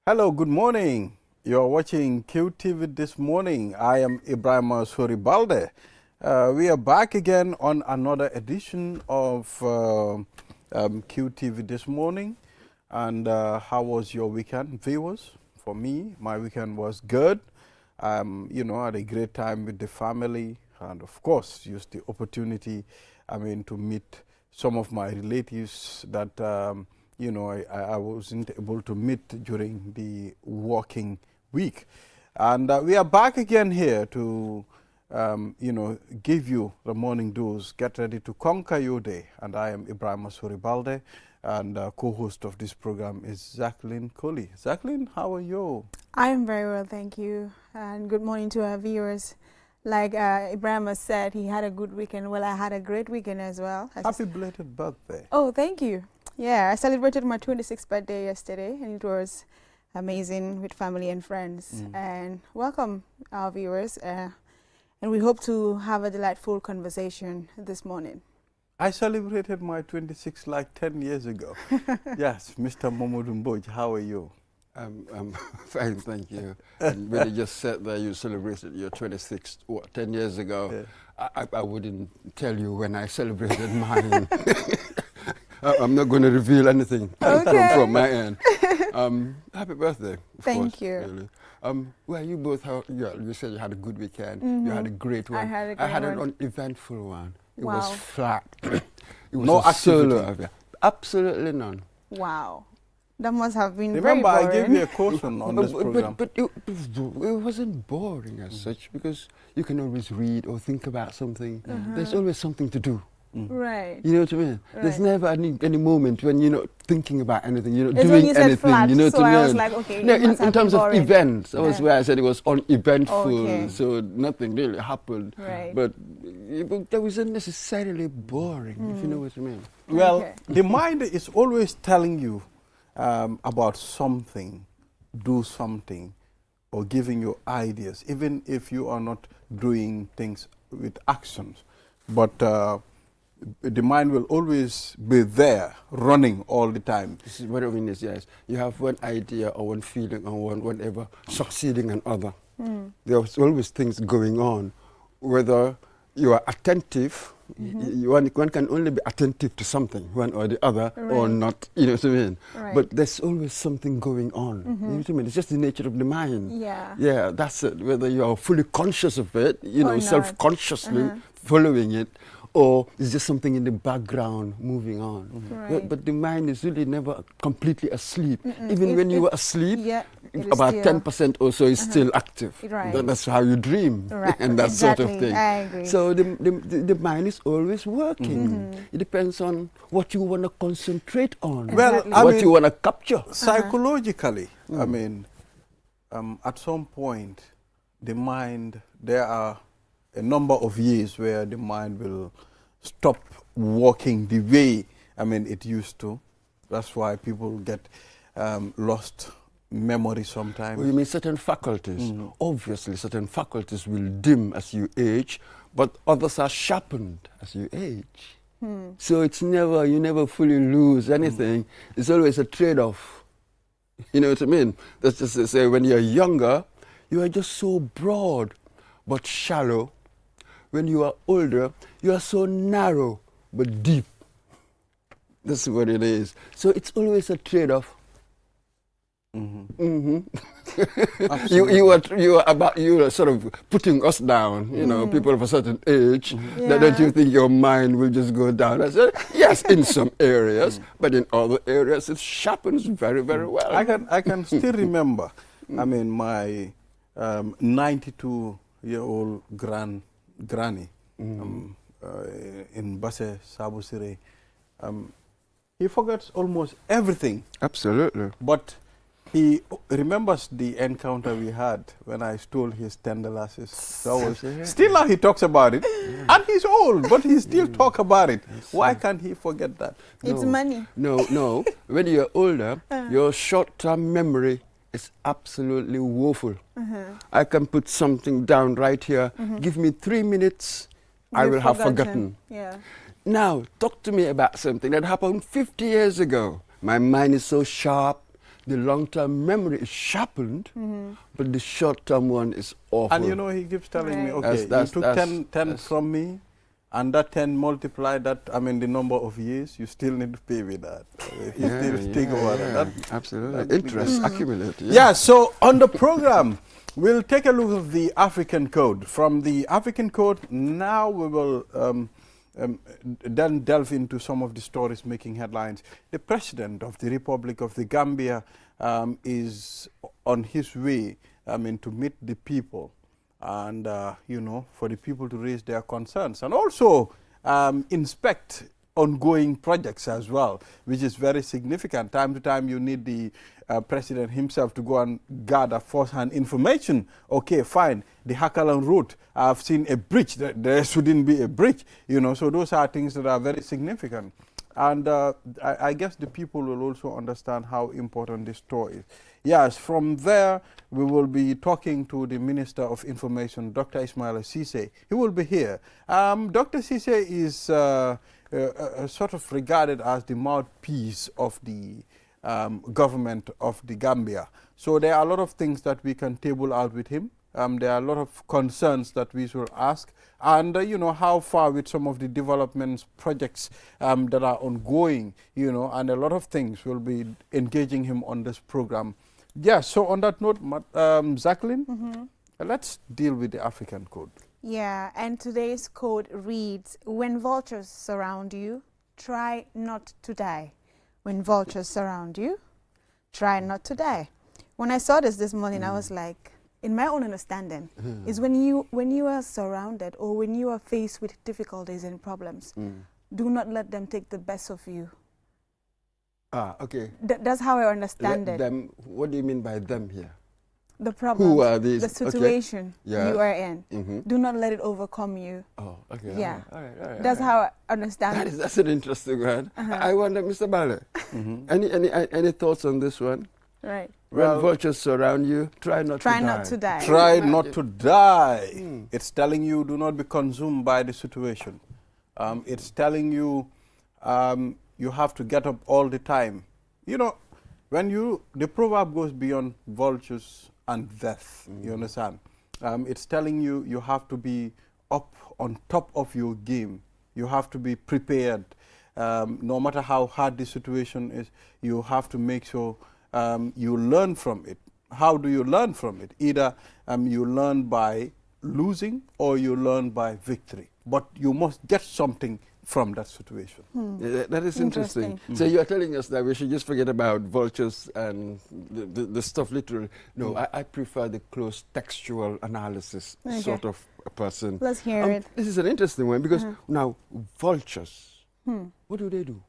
Hello, good morning. You're watching QTV this morning. I am Ibrahim Soribalde. We are back again on another edition of QTV this morning. And how was your weekend, viewers? For me, my weekend was good. You know, I had a great time with the family, and of course, used the opportunity, to meet some of my relatives that you know, I wasn't able to meet during the working week. And we are back again here to, you know, give you the morning dose. Get ready to conquer your day. And I am Ibrahim Soribalde, and co-host of this program is Jacqueline Coley. Jacqueline, how are you? I am very well, thank you. And good morning to our viewers. Like Ibrahim said, he had a good weekend. Well, I had a great weekend as well. Happy belated birthday. Oh, thank you. Yeah, I celebrated my 26th birthday yesterday, and it was amazing with family and friends. And welcome, our viewers. And we hope to have a delightful conversation this morning. I celebrated my 26th like 10 years ago. Yes, Mr. Momodou Mboj, how are you? I'm fine, thank you. And when you just said that you celebrated your 26th, 10 years ago, yeah. I wouldn't tell you when I celebrated mine. I'm not going to reveal anything from my end. Happy birthday. Thank you. Really. Well, you both, you said you had a good weekend. You had a great one. I had an uneventful one. It wow. was flat. It was no activity. Solo. Absolutely none. Wow. That must have been Remember, very boring. I gave you a caution on this program. But it wasn't boring as such, because you can always read or think about something. There's always something to do. Right. You know what I mean? Right. There's never any moment when you're not thinking about anything, you're not it's doing when you said anything. Flat, you know so what I mean? was like, okay. No, in terms of events, that was where I said it was uneventful, okay. so nothing really happened. Right. But that wasn't necessarily boring, if you know what I mean. Well, the mind is always telling you about something, do something, or giving you ideas, even if you are not doing things with actions. But the mind will always be there, running all the time. This is what I mean is, yes, you have one idea or one feeling or whatever succeeding another. There's always things going on, whether you are attentive. One can only be attentive to something, one or the other, or not, you know what I mean? Right. But there's always something going on, you know what I mean? It's just the nature of the mind. Yeah. Yeah, that's it. Whether you are fully conscious of it, you know, self-consciously following it, or it's just something in the background moving on. Right. But the mind is really never completely asleep. Even when you were asleep, about 10% or so is still active. Right. That's how you dream, and that sort of thing. I agree. So the mind is always working. It depends on what you want to concentrate on, what you want to capture. Psychologically, at some point, the mind, there are a number of years where the mind will stop working the way it used to. That's why people get lost memory sometimes. Well, you mean certain faculties? Obviously, certain faculties will dim as you age, but others are sharpened as you age. So it's you never fully lose anything. It's always a trade-off. You know what I mean? That's just to say, when you're younger, you are just so broad but shallow. When you are older, you are so narrow but deep. That's what it is. So it's always a trade-off. You are sort of putting us down, you know, people of a certain age. Don't you think your mind will just go down? I said, yes, in some areas, but in other areas it sharpens very, very well. I can still remember, my 92-year-old granny in Basse Sabusire. He forgets almost everything. Absolutely. But he remembers the encounter we had when I stole his 10 lasses. So still now he talks about it. And he's old, but he still talks about it. Why can't he forget that? It's money. No. When you're older, your short-term memory is absolutely woeful. I can put something down right here. Give me 3 minutes, I will have forgotten. Now, talk to me about something that happened 50 years ago. My mind is so sharp. the long-term memory is sharpened, but the short-term one is awful. And you know, he keeps telling me, okay, That's, you took 10 from me, and that 10 multiplied that, I mean, the number of years, you still need to pay me that. Think about that. Absolutely. Interest accumulate. Yeah, so on the program, we'll take a look at the African Code. From the African Code, now we will then delve into some of the stories making headlines. The President of the Republic of the Gambia is on his way, to meet the people and, you know, for the people to raise their concerns and also inspect ongoing projects as well, which is very significant. Time to time, you need the president himself to go and gather first-hand information. Okay, fine, the Hakalan route, I've seen a bridge, there shouldn't be a bridge, you know, so those are things that are very significant. And I guess the people will also understand how important this story is. Yes, from there, we will be talking to the Minister of Information, Dr. Ismaila Cisse. He will be here. Dr. Cisse is sort of regarded as the mouthpiece of the government of the Gambia. So there are a lot of things that we can table out with him. There are a lot of concerns that we should ask, and you know, how far with some of the development projects that are ongoing, you know, and a lot of things will be engaging him on this program. Yeah, so on that note, Jacqueline, let's deal with the African Code. Yeah, and today's code reads, when vultures surround you, try not to die. When vultures surround you, try not to die. When I saw this morning, I was like, in my own understanding, is when you are surrounded or when you are faced with difficulties and problems, do not let them take the best of you. Ah, okay. That's how I understand it. Them, what do you mean by them here? The problem, who are these? the situation Yeah. you are in. Do not let it overcome you. Oh, okay. Yeah. All right. That's how I understand it. That's an interesting one. I wonder, Mr. Bale, any thoughts on this one? Right. When vultures surround you, try not to die. Try not to die. It's telling you do not be consumed by the situation. It's telling you you have to get up all the time. You know, when the proverb goes beyond vultures and death, you understand? It's telling you you have to be up on top of your game. You have to be prepared. No matter how hard the situation is, you have to make sure you learn from it. How do you learn from it? Either you learn by losing or you learn by victory. But you must get something from that situation. Yeah, that is interesting. So you are telling us that we should just forget about vultures and the stuff literally. No, I prefer the close textual analysis sort of a person. Let's hear it. This is an interesting one because now vultures, what do they do?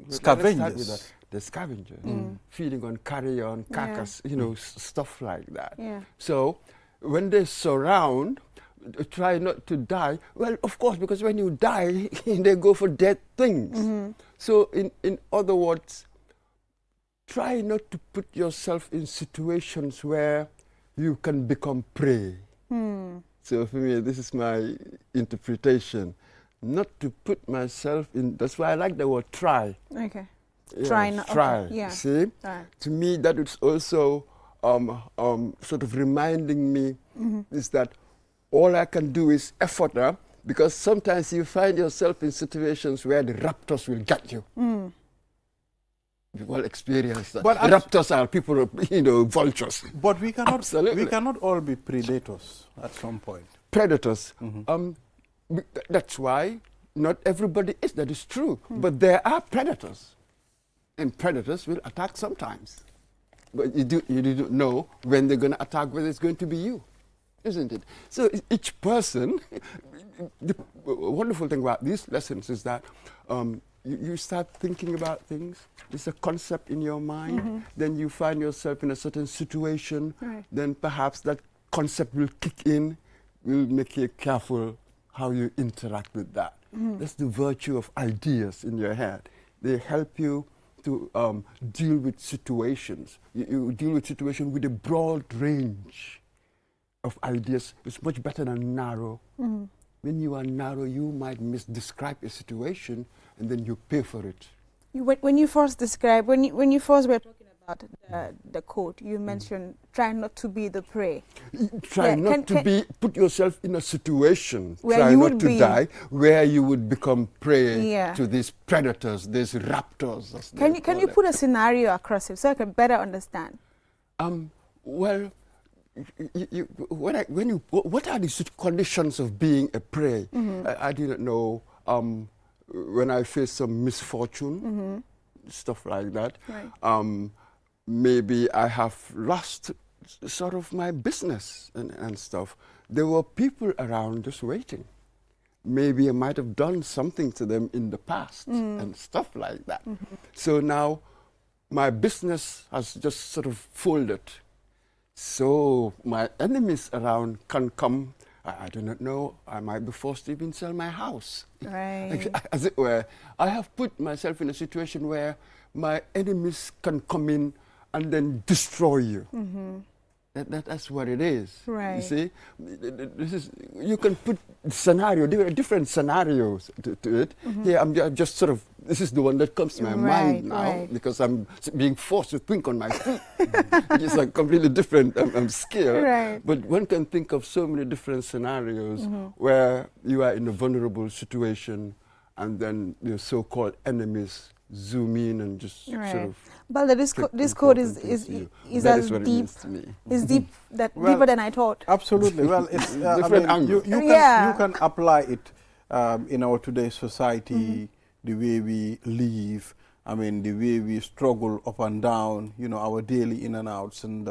Scavengers. The scavenger, feeding on carrion, carcass, you know, stuff like that. Yeah. So when they surround, try not to die. Well, of course, because when you die, they go for dead things. So in other words, try not to put yourself in situations where you can become prey. So for me, this is my interpretation. Not to put myself in, that's why I like the word try. Okay. Yeah, Try not. try. Okay. Yeah. See? Right. To me, that is also sort of reminding me is that all I can do is effort, because sometimes you find yourself in situations where the raptors will get you. We've all experienced that. But raptors are people, you know, vultures. But we cannot. Absolutely. We cannot all be predators at some point. Predators. That's why not everybody is. That is true. But there are predators. And predators will attack sometimes. But you don't know when they're going to attack, whether it's going to be you. Isn't it? So each person, the wonderful thing about these lessons is that you start thinking about things. There's a concept in your mind. Then you find yourself in a certain situation. Right. Then perhaps that concept will kick in, will make you careful how you interact with that. That's the virtue of ideas in your head. They help you to deal with situations. You deal with situations with a broad range of ideas. It's much better than narrow. When you are narrow, you might misdescribe a situation and then you pay for it. When you first describe, when you first were talking about the quote. You mentioned try not to be the prey. Try not to be, put yourself in a situation, where try you not would to be, die, where you would become prey Yeah. to these predators, these raptors. as they Can call you it. put a scenario across it so I can better understand? Well, what are the conditions of being a prey? I didn't know. When I face some misfortune, stuff like that, Right. maybe I have lost sort of my business and stuff. There were people around just waiting. Maybe I might have done something to them in the past and stuff like that. So now my business has just sort of folded. So my enemies around can come. I do not know. I might be forced to even sell my house. Right. As it were, I have put myself in a situation where my enemies can come in and then destroy you. That's what it is. Right. You see, you can put different scenarios to it. Here, I'm just sort of, this is the one that comes to my mind now because I'm being forced to think on my feet. Which is like completely different. I'm scared. Right. But one can think of so many different scenarios where you are in a vulnerable situation and then your so-called enemies zoom in and just sort of. But this code is as deep. Is deep deeper than I thought. Absolutely. Well, it's different angle. You can apply it in our today's society, the way we live. I mean, the way we struggle up and down. You know, our daily in and outs, and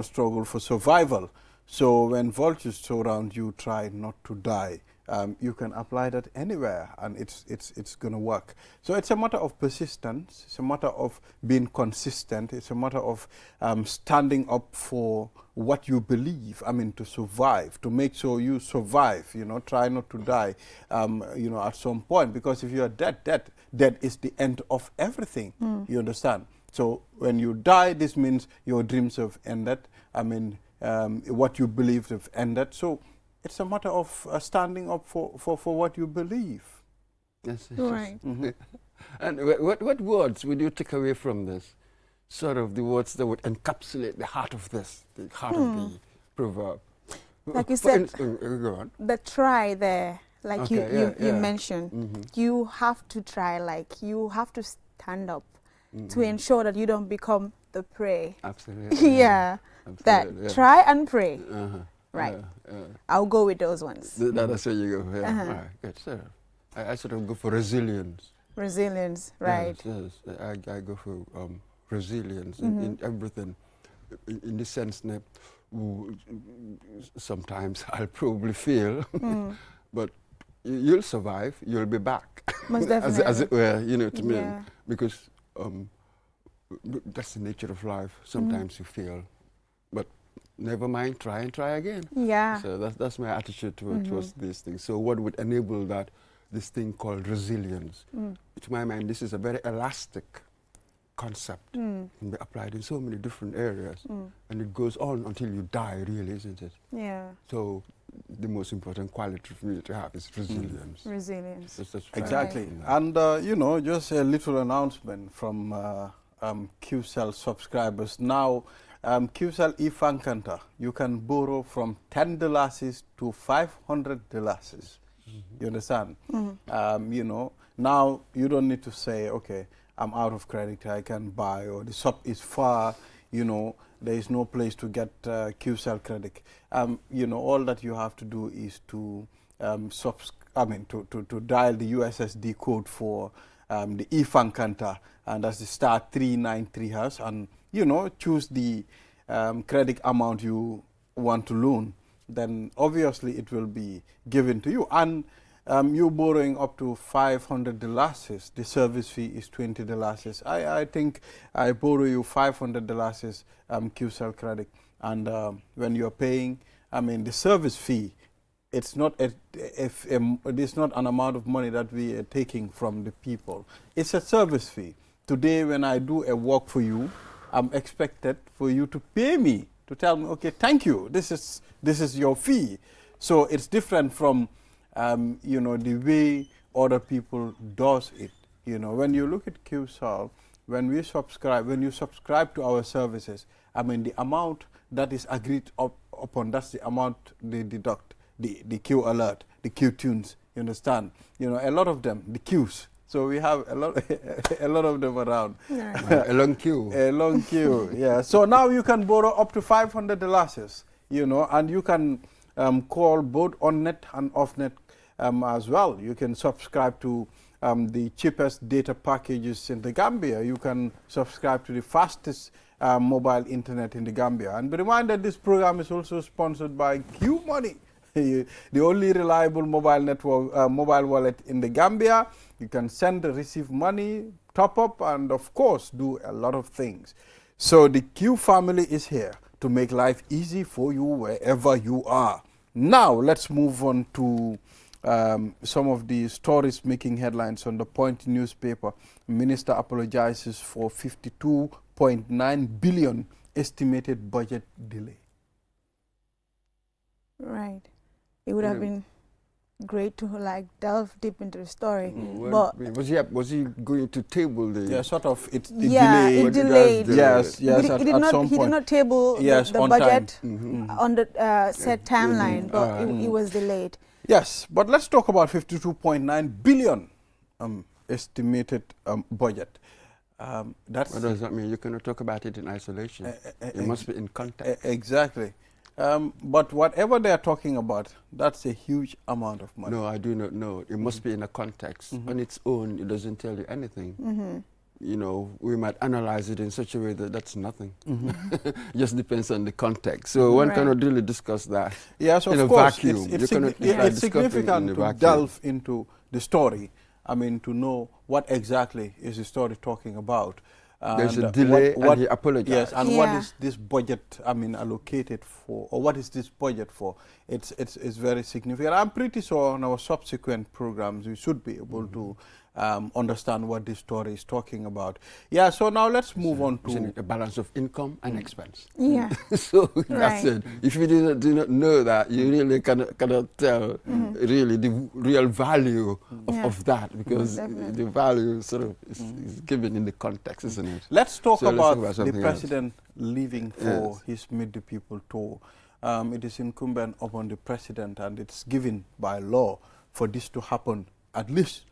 struggle for survival. So when vultures surround you, try not to die. You can apply that anywhere, and it's going to work. So it's a matter of persistence. It's a matter of being consistent. It's a matter of standing up for what you believe. I mean, to survive, to make sure you survive. Try not to die. At some point, because if you are dead is the end of everything. You understand? So when you die, this means your dreams have ended. I mean, what you believed have ended. So it's a matter of standing up for what you believe. Yes, right. And what words would you take away from this? Sort of the words that would encapsulate the heart of this, the heart of the proverb. Like you said, go on. the try there, like Okay, you mentioned, you have to try, like you have to stand up to ensure that you don't become the prey. Absolutely. Yeah. Absolutely, Try and pray. Right. I'll go with those ones. That's where you go. Yeah. All right. Good. So I sort of go for resilience. Resilience, right. Yes. I go for resilience in everything. In the sense that sometimes I'll probably fail, but you'll survive. You'll be back. Most definitely. as it were, to me. Yeah. Because that's the nature of life. Sometimes you fail, but never mind, try and try again. Yeah. So that's my attitude towards these things. So what would enable that? This thing called resilience. To my mind, this is a very elastic concept. Can be applied in so many different areas. And it goes on until you die, really, isn't it? Yeah. So the most important quality for me to have is resilience. Resilience. That's Exactly. And, just a little announcement from QCell subscribers. Now, QCell e-Fankanta, you can borrow from $10 to $500. You understand? Now you don't need to say, okay, I'm out of credit, I can buy, or the shop is far, there is no place to get QCell credit. All that you have to do is to to dial the USSD code for the e-Fankanta, and that's the *393#, and choose the credit amount you want to loan. Then obviously it will be given to you, and you borrowing up to $500. The service fee is $20. I think I borrow you $500 QCell credit, and when you're paying, the service fee, it's not it's not an amount of money that we are taking from the people. It's a service fee. Today, when I do a work for you, I'm expected for you to pay me, to tell me, okay, thank you, this is your fee. So it's different from the way other people does it. When you look at QSAL, when you subscribe to our services, I mean, the amount that is agreed upon, that's the amount they deduct, the Q alert, the Q tunes, you understand? You know, a lot of them, the Qs. So we have a lot of them around. Yeah. A long queue. A long queue, yeah. So now you can borrow up to $500, you know, and you can call both on-net and off-net as well. You can subscribe to the cheapest data packages in the Gambia. You can subscribe to the fastest mobile internet in the Gambia. And be reminded, this program is also sponsored by Q Money, the only reliable mobile network, mobile wallet in the Gambia. You can send and receive money, top up, and of course do a lot of things. So the Q family is here to make life easy for you wherever you are. Now let's move on to some of the stories making headlines on the Point newspaper. Minister apologizes for 52.9 billion estimated budget delay. Right. It would have been great to like delve deep into the story. Well, but was he going to table the? Yeah, sort of. It it delayed. Yes, yes. He did not table the budget on the set timeline, but it was delayed. Yes, but let's talk about 52.9 billion estimated budget. What does that mean? You cannot talk about it in isolation. It must be in context. Exactly. But whatever they are talking about, that's a huge amount of money. No, I do not know. It must be in a context. On its own, it doesn't tell you anything. You know, we might analyze it in such a way that that's nothing. It just depends on the context. So one cannot really discuss that yes, in of a course. vacuum. It's significant to delve into the story. I mean, to know what exactly is the story talking about. There's a delay and he apologized. Yes, and what is this budget, I mean, allocated for, or what is this budget for? It's very significant. I'm pretty sure on our subsequent programs we should be able to understand what this story is talking about. Yeah, so now let's move on to a balance of income and expense. Yeah. So that's it. If you do not know that, you really cannot tell really the real value of that, because the value sort of is given in the context, isn't it? Let's talk about the president leaving for his Meet the People tour. It is incumbent upon the president, and it's given by law for this to happen at least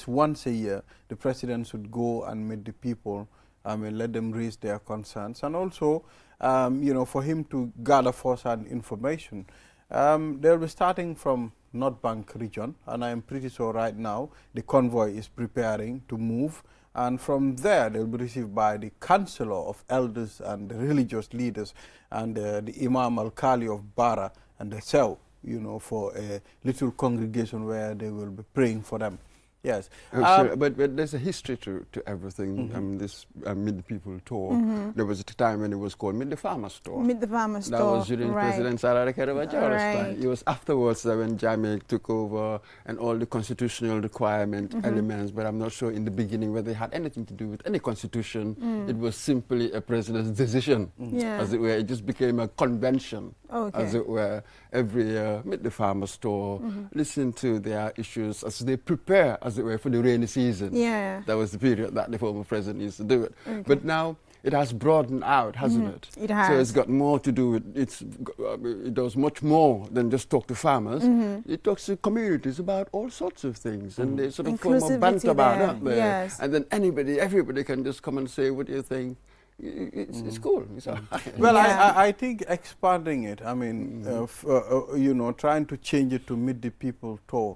once a year. The president should go and meet the people, and let them raise their concerns, and also, you know, for him to gather first-hand information. They'll be starting from North Bank region, and I am pretty sure right now the convoy is preparing to move, and from there they'll be received by the councillor of elders and the religious leaders, and the Imam Al-Kali of Bara and the Sew, you know, for a little congregation where they will be praying for them. Yes. But there's a history to everything. I mean, this Meet the People tour, there was a time when it was called Meet the Farmers tour. Meet the Farmers tour. That was during President Sarah Kereva-Jarrah's time. It was afterwards that when Jammeh took over and all the constitutional requirement elements, but I'm not sure in the beginning whether they had anything to do with any constitution. It was simply a president's decision, as it were. It just became a convention, as it were. Every year, Meet the Farmers tour, listen to their issues as they prepare, as it were, for the rainy season. Yeah. That was the period that the former president used to do it. But now it has broadened out, hasn't it? It has. So it's got more to do with, it does much more than just talk to farmers. It talks to communities about all sorts of things, and they sort of form a banter about it. Yes. And then everybody can just come and say, what do you think? It's cool. It's well, I think expanding it, I mean, you know, trying to change it to Meet the People tour,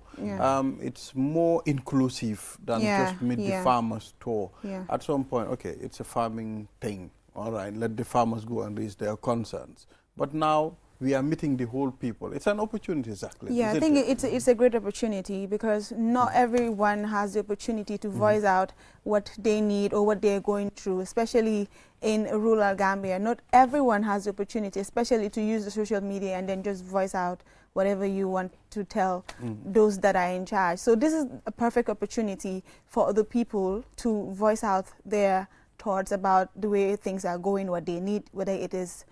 it's more inclusive than just Meet the Farmers tour. At some point, okay, it's a farming thing, all right, let the farmers go and raise their concerns. But now we are meeting the whole people. It's an opportunity, exactly. Yeah, I think it's a great opportunity, because not everyone has the opportunity to voice out what they need or what they're going through, especially in rural Gambia. Not everyone has the opportunity, especially to use the social media and then just voice out whatever you want to tell those that are in charge. So this is a perfect opportunity for other people to voice out their thoughts about the way things are going, what they need, whether it is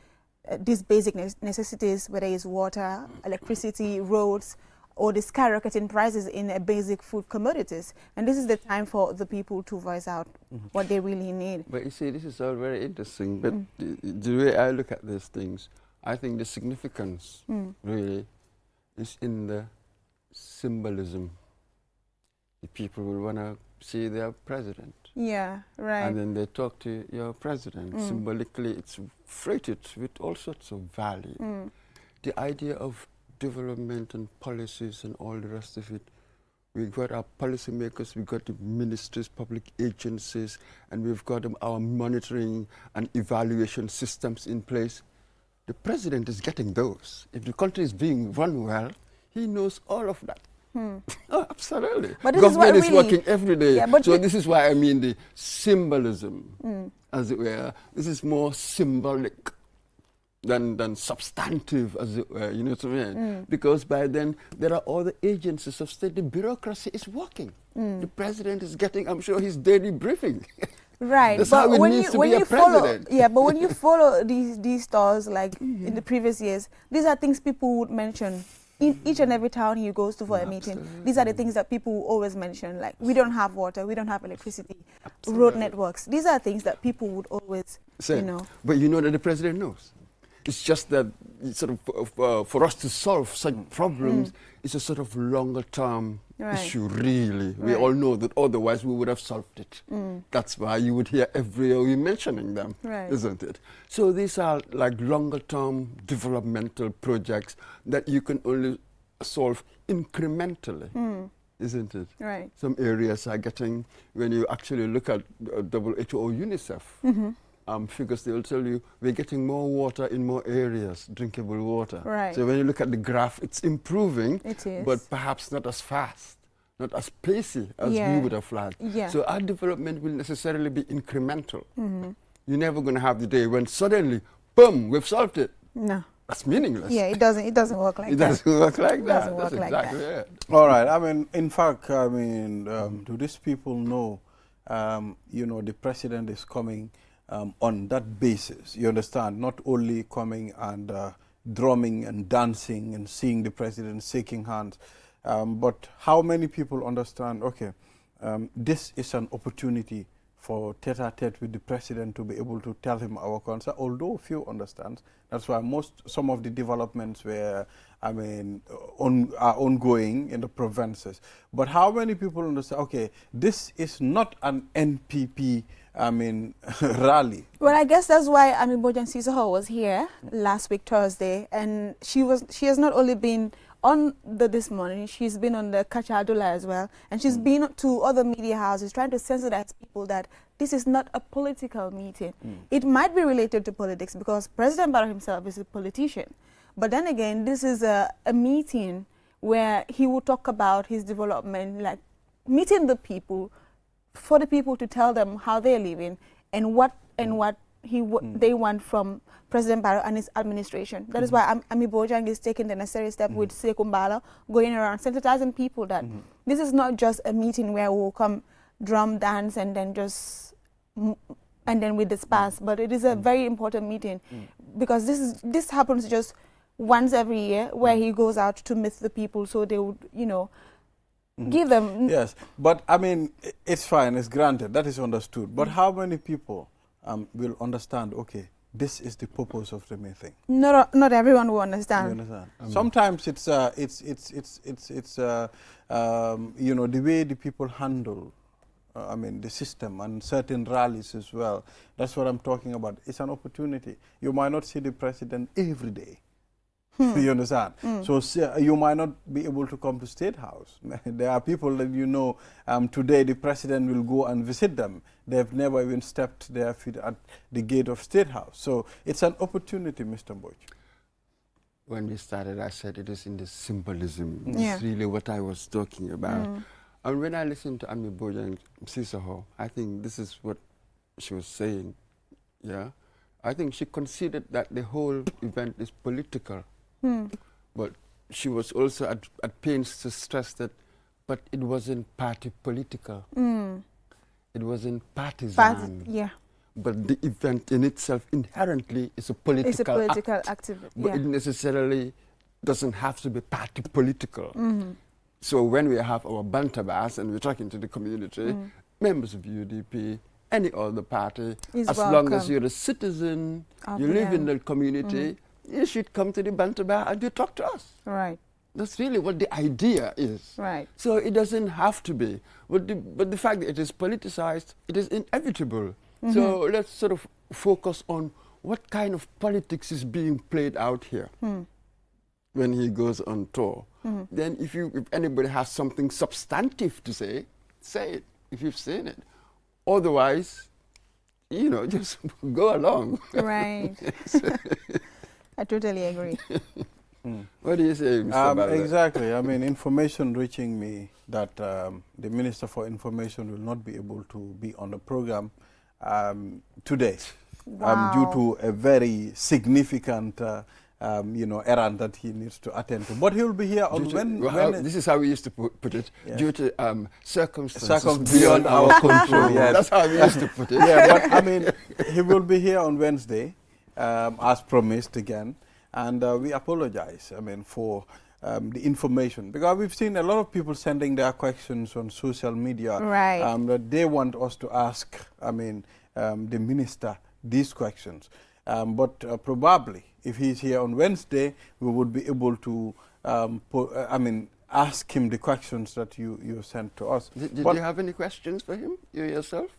these basic necessities, whether it's water, electricity, roads, or the skyrocketing prices in basic food commodities. And this is the time for the people to voice out what they really need. But you see, this is all very interesting. But the way I look at these things, I think the significance really is in the symbolism. The people will want to see their president. Yeah, right. And then they talk to your president. Symbolically, it's freighted with all sorts of value. The idea of development and policies and all the rest of it, we've got our policymakers, we've got the ministries, public agencies, and we've got our monitoring and evaluation systems in place. The president is getting those. If the country is being run well, he knows all of that. Oh, absolutely. But this government is is working every day. Yeah, so this is why I mean the symbolism, as it were. This is more symbolic than substantive, as it were. You know what I mean? Because by then, there are all the agencies of state. The bureaucracy is working. The president is getting, I'm sure, his daily briefing. Right, That's but how it when needs you to when be a you follow, president. yeah, but when you follow these stores like in the previous years, these are things people would mention in each and every town he goes to for a meeting. These are the things that people always mention, like we don't have water, we don't have electricity, road networks. These are things that people would always, Say, you know. But you know that the president knows. It's just that it's sort of for us to solve such problems, it's a sort of longer term issue, really. We all know that otherwise we would have solved it. That's why you would hear every year we mentioning them, isn't it? So these are like longer term developmental projects that you can only solve incrementally. Isn't it? Right. Some areas are getting, when you actually look at WHO or UNICEF, figures, they will tell you we're getting more water in more areas, drinkable water. Right. So when you look at the graph, it's improving, It is. but perhaps not as fast, not as pacey as we would have liked. Yeah. So our development will necessarily be incremental. You're never going to have the day when suddenly, boom, we've solved it. No. That's meaningless. Yeah, it doesn't work like that. It doesn't work like It that. doesn't work That's like exactly that. it. All right. I mean, in fact, I mean, do these people know, you know, the president is coming on that basis? You understand? Not only coming and drumming and dancing and seeing the president shaking hands, but how many people understand, okay, this is an opportunity for tete-a-tete with the president to be able to tell him our concern, although few understand. That's why some of the developments were, I mean, are ongoing in the provinces. But how many people understand, okay, this is not an NPP, I mean, rally? Well, I guess that's why Bojan Sissoho was here last week, Thursday, and she has not only been on This Morning, she's been on the Kachadula as well, and she's been to other media houses trying to sensitize people that this is not a political meeting. It might be related to politics because President Barrow himself is a politician, but then again, this is a meeting where he will talk about his development, like meeting the people, for the people to tell them how they're living and what they want from President Barrow and his administration. That is why Ami Bojang is taking the necessary step with Sekumbala, going around sensitizing people that this is not just a meeting where we'll come drum, dance, and then we disperse, but it is a very important meeting because this happens just once every year where he goes out to meet the people so they would, you know, give them. Yes, but I mean, it's fine, it's granted, that is understood. But how many people will understand, okay, this is the purpose of the meeting? Not everyone will understand. You understand? Sometimes it's you know, the way the people handle, I mean, the system and certain rallies as well. That's what I'm talking about. It's an opportunity. You might not see the president every day. You understand? So you might not be able to come to State House. There are people that you know, today the president will go and visit them. They've never even stepped their feet at the gate of State House. So it's an opportunity, Mr. Boch. When we started, I said it is in the symbolism. Yeah. It's really what I was talking about. And when I listened to Ami Bojang Sissoho, I think this is what she was saying. Yeah, I think she considered that the whole event is political. But she was also at pains to stress that, but it wasn't party political. It wasn't partisan. Yeah. But the event in itself inherently is a political It's a political activity. But it necessarily doesn't have to be party political. So when we have our bantabas and we're talking to the community, members of UDP, any other party, as long as you're a citizen, you live in the community, you should come to the bantaba and you talk to us. Right. That's really what the idea is. Right. So it doesn't have to be. But the fact that it is politicized, it is inevitable. So let's sort of focus on what kind of politics is being played out here when he goes on tour. Then if anybody has something substantive to say it if you've seen it. Otherwise, you know, just go along. Right. I totally agree. What do you say, Mr. Balde? Exactly. I mean, information reaching me that the Minister for Information will not be able to be on the program today due to a very significant errand that he needs to attend to. But he will be here on this is how we used to put it, due to circumstances beyond our control. Yes. That's how we used to put it. Yeah, but I mean, he will be here on Wednesday, as promised again. And we apologize, I mean, for the information. Because we've seen a lot of people sending their questions on social media. Right. That they want us to ask, I mean, the minister these questions. But probably, if he's here on Wednesday, we would be able to, ask him the questions that you sent to us. Did you have any questions for him, you yourself?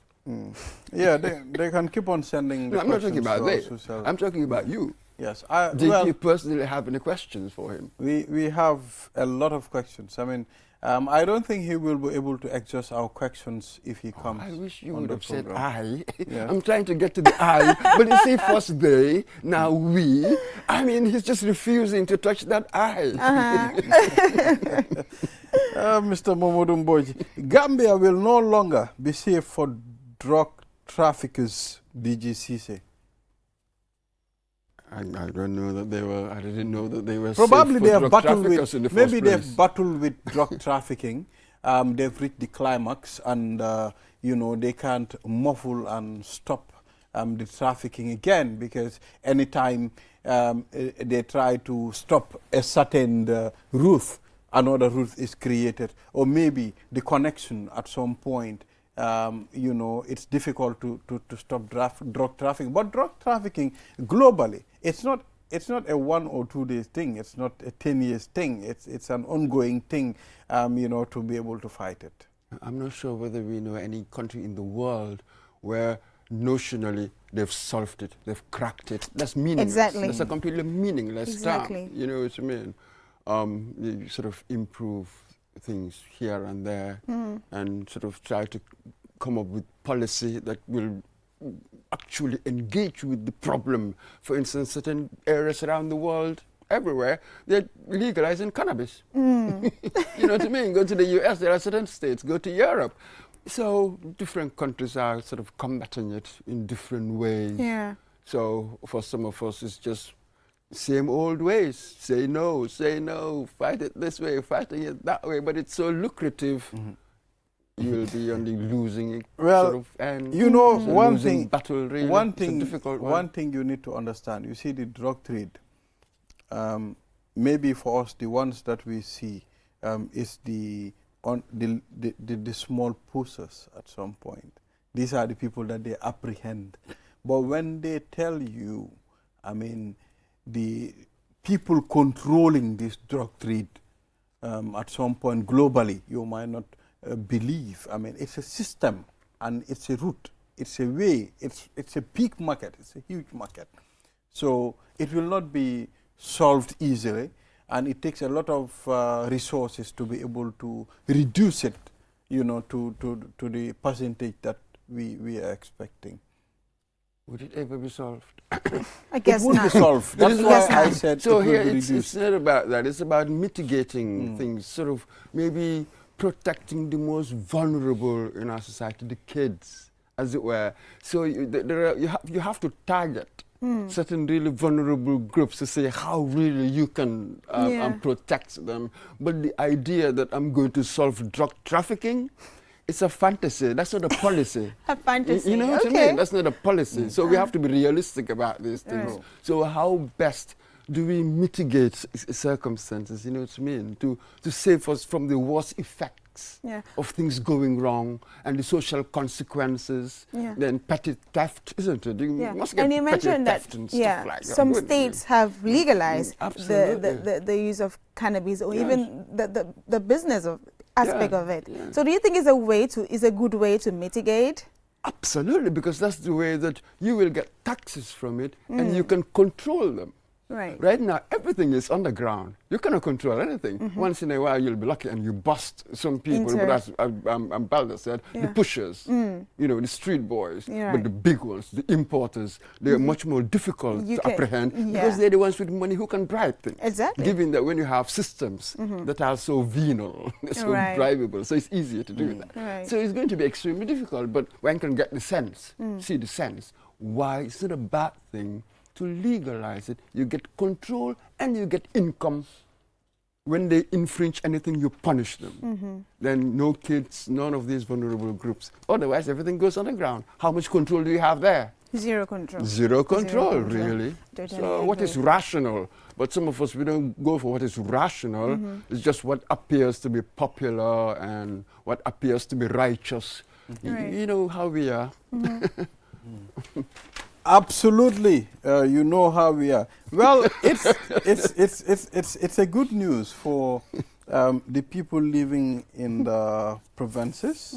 Yeah, they can keep on sending the questions. I'm not talking about they. I'm talking about you. Yes. Did you personally have any questions for him? We have a lot of questions. I mean, I don't think he will be able to exhaust our questions if he comes. I wish you would have said program. I. Yeah. I'm trying to get to the I, but you see, first they, now we. I mean, he's just refusing to touch that I. Mr. Momodou Mboji, Gambia will no longer be safe for drug traffickers, DGCC. I don't know that they were. I didn't know that they were. Probably they safe for have drug battled traffickers with. in the Maybe first they've place. battled with drug trafficking. They've reached the climax, and they can't muffle and stop the trafficking again, because anytime they try to stop a certain route, another route is created, or maybe the connection at some point. It's difficult to stop drug trafficking. But drug trafficking globally, it's not a 1 or 2 days thing. It's not a 10 years thing. It's an ongoing thing, to be able to fight it. I'm not sure whether we know any country in the world where notionally they've solved it, they've cracked it. That's meaningless. Exactly. That's a completely meaningless term. You know what I mean? You sort of improve things here and there and sort of try to come up with policy that will actually engage with the problem. For instance, certain areas around the world, everywhere, they're legalizing cannabis. You know what I mean? Go to the US, there are certain states. Go to Europe. So different countries are sort of combating it in different ways. Yeah. So for some of us, it's just same old ways. Say no, fight it this way, fighting it that way. But it's so lucrative. You'll be only losing it. Well, one thing. Battle, really. One it's a thing. difficult One thing you need to understand. You see, the drug trade. Maybe for us, the ones that we see is the small pushers at some point. These are the people that they apprehend. But when they tell you, I mean, the people controlling this drug trade at some point globally, you might not believe. I mean, it's a system and it's a route, it's a way, it's a big market, it's a huge market. So it will not be solved easily, and it takes a lot of resources to be able to reduce it, to the percentage that we are expecting. Would it ever be solved? I guess it would be solved. That's why I said so. It Here, will be it's not about that. It's about mitigating things, sort of maybe protecting the most vulnerable in our society, the kids, as it were. So you have to target certain really vulnerable groups to say how really you can protect them. But the idea that I'm going to solve drug trafficking, it's a fantasy. That's not a policy. A fantasy. You know what I mean? That's not a policy. So we have to be realistic about these things. Right. So how best do we mitigate circumstances, you know what I mean, to save us from the worst effects of things going wrong and the social consequences, then petty theft, isn't it? You must get and you mentioned that some states have legalized the use of cannabis, or even the business of aspect of it. So do you think is a good way to mitigate? Absolutely, because that's the way that you will get taxes from it and you can control them. Right now, everything is underground. You cannot control anything. Once in a while, you'll be lucky and you bust some people. But as Balda said, the pushers, you know, the street boys, but the big ones, the importers, they are much more difficult to apprehend because they're the ones with money who can bribe things. Exactly. Given that when you have systems that are so venal, so bribable, so it's easier to do that. So it's going to be extremely difficult, but one can get the sense, see the sense, why it's not a bad thing to legalize it. You get control and you get income. When they infringe anything, you punish them. Then no kids, none of these vulnerable groups. Otherwise, everything goes underground. How much control do you have there? Zero control. Zero control, really. Totally so what is rational? But some of us, we don't go for what is rational. It's just what appears to be popular and what appears to be righteous. You know how we are. Absolutely, you know how we are. Well, it's a good news for the people living in the provinces.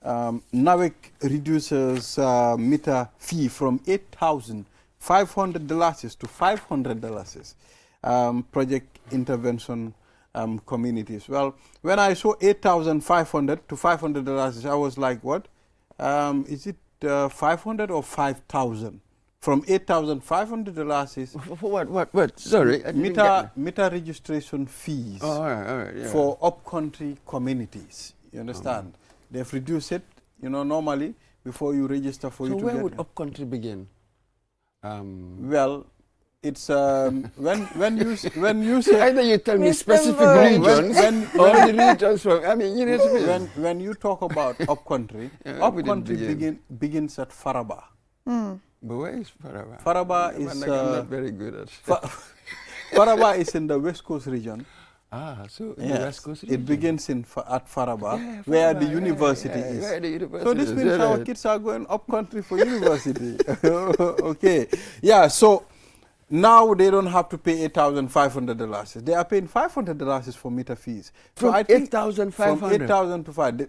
NAWEC reduces meter fee from $8,500 to $500. Project intervention communities. Well, when I saw $8,500 to $500, I was like, what? Is it 500 or 5,000? From $8,500 is for what? Sorry, meter registration fees for upcountry communities. You understand? They've reduced it. You know, normally before you register for you to get. So where would upcountry begin? Well, it's when you say either you tell me specific regions or the regions from. I mean, you know what I mean? When you talk about upcountry, upcountry begins at Faraba. But where is Faraba? Faraba is I'm not very good at Faraba is in the West Coast region. So in the West Coast region. It begins at Faraba, where the university is. Where the university so this means our kids are going up country for university. Okay. Yeah, so now they don't have to pay $8,500. They are paying $500 for meter fees. From $8,500? From $8,000 to $5,000.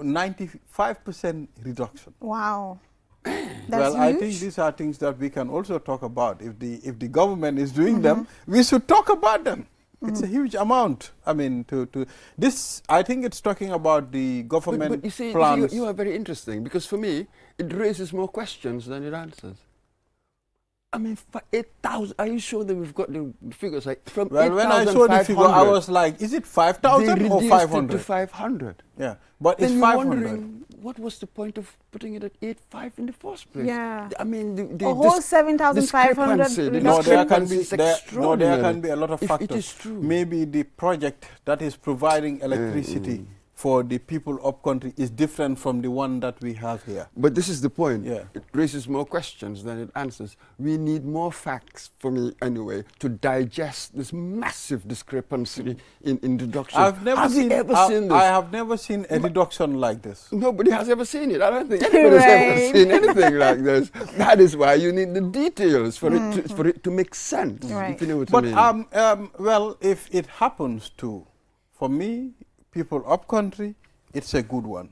95% reduction. Wow. Well, I think these are things that we can also talk about. If the government is doing them, we should talk about them. It's a huge amount. I mean, to this, I think it's talking about the government but you see, plans. You are very interesting, because for me, it raises more questions than it answers. I mean, for 8,000, are you sure that we've got the figures? Like from well, when I saw the figure, I was like, is it 5,000 or 500? To 500. Yeah, but then it's you're 500. Wondering, what was the point of putting it at 8,500 in the first place? Yeah. I mean, the whole 7,500. No, there can be there can be a lot of factors. It is true. Maybe the project that is providing electricity for the people up country is different from the one that we have here. But this is the point. Yeah. It raises more questions than it answers. We need more facts, for me anyway, to digest this massive discrepancy in reduction. I've never seen this? I have never seen a reduction like this. Nobody has ever seen it. I don't think anybody's ever seen anything like this. That is why you need the details for it to make sense. If you know what I mean. Well, if it happens to, for me, people up country, it's a good one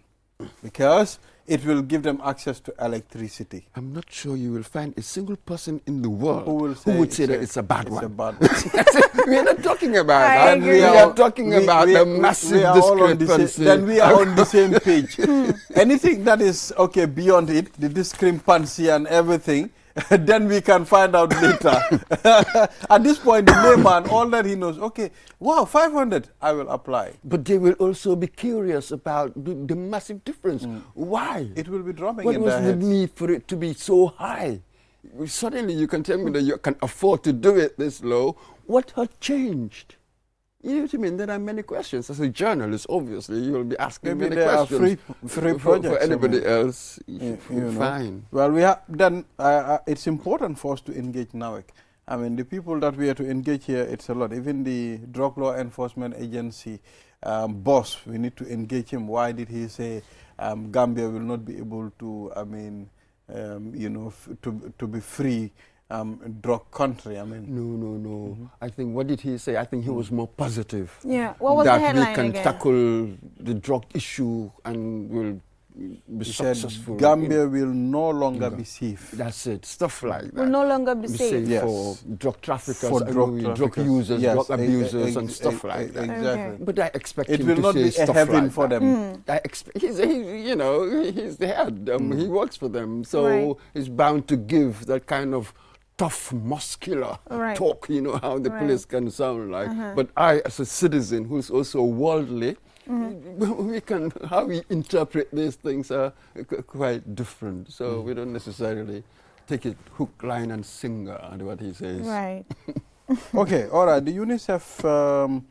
because it will give them access to electricity. I'm not sure you will find a single person in the world who would say that it's a bad one. It's a bad one. We're not talking about that. We are talking about the massive discrepancy. Then we are on the same page. Anything that is beyond it, the discrepancy and everything, then we can find out later. At this point, the layman, all that he knows, wow, 500, I will apply. But they will also be curious about the massive difference. Why? It will be dropping in their heads. What was the need for it to be so high? Suddenly you can tell me that you can afford to do it this low. What had changed? You know what I mean? There are many questions. As a journalist, obviously, you will be asking many questions. Free projects for anybody else. You know. Fine. Well, it's important for us to engage NAWEC I mean, the people that we are to engage here, it's a lot. Even the Drug Law Enforcement Agency boss, we need to engage him. Why did he say Gambia will not be able to, I mean, you know, to be free drug country? I mean, no. I think, what did he say? I think he was more positive. Yeah. What was the headline that we can again? tackle the drug issue and will be successful. Said Gambia will no longer be safe. That's it. Stuff like that. Will no longer be safe. Yes. For drug trappickers, for drug users, drug abusers, and stuff like that. Exactly. Okay. But I expect it him will to not say be a stuff heaven like for that. them. I expect he's the head. He works for them, so he's bound to give that kind of tough, muscular talk. You know how the police can sound like. But I, as a citizen who's also worldly, how we interpret these things are quite different. So we don't necessarily take it hook, line, and sinker and what he says. Right. Okay, all right. The UNICEF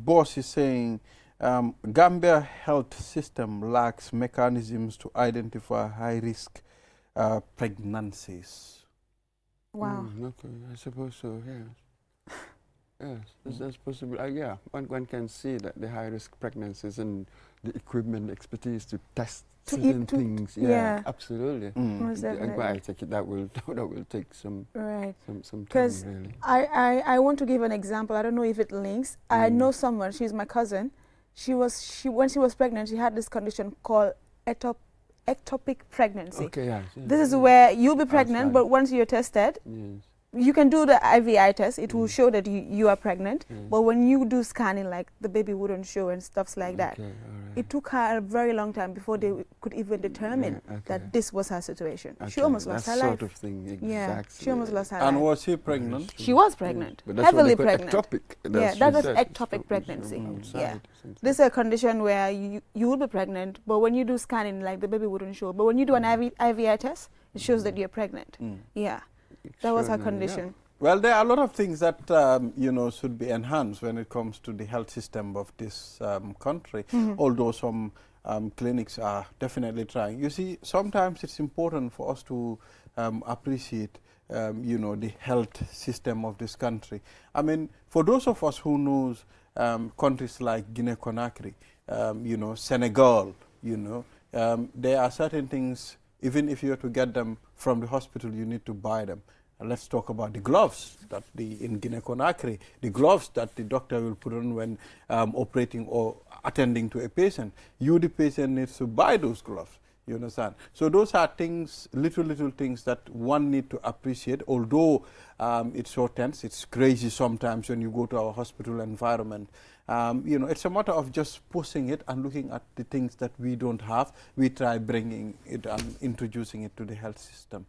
boss is saying Gambia health system lacks mechanisms to identify high-risk pregnancies. Wow. Okay, I suppose so, yes. Yes, that's possible. Yeah, one can see that the high-risk pregnancies and the equipment, expertise to test certain things. Yeah, absolutely. Most definitely. I take it that will take some time, Because really. I want to give an example. I don't know if it links. I know someone. She's my cousin. When she was pregnant, she had this condition called ectopic pregnancy. Okay, yes. This is where you'll be pregnant, but once you're tested, you can do the IVI test. It will show that you are pregnant. But when you do scanning, like the baby wouldn't show and stuff like that. Okay, it took her a very long time before they could even determine that this was her situation. She almost lost her life. That sort of thing, exactly. Yeah, she almost lost her life. And was she pregnant? She was pregnant, but that's heavily what they call pregnant. Ectopic. Yeah, that was ectopic pregnancy. Yeah, this is a condition where you will be pregnant, but when you do scanning, like the baby wouldn't show. But when you do an IVI test, it shows that you're pregnant. Yeah, that was her condition. Well, there are a lot of things that should be enhanced when it comes to the health system of this country. Although some clinics are definitely trying. You see, sometimes it's important for us to appreciate, the health system of this country. I mean, for those of us who knows countries like Guinea-Conakry, Senegal, there are certain things. Even if you were to get them from the hospital, you need to buy them. Let's talk about the gloves that in Guinea-Conakry, the gloves that the doctor will put on when operating or attending to a patient. You, the patient, needs to buy those gloves. You understand? So those are things, little things that one need to appreciate. Although it's so tense, it's crazy sometimes when you go to our hospital environment. It's a matter of just pushing it and looking at the things that we don't have. We try bringing it and introducing it to the health system.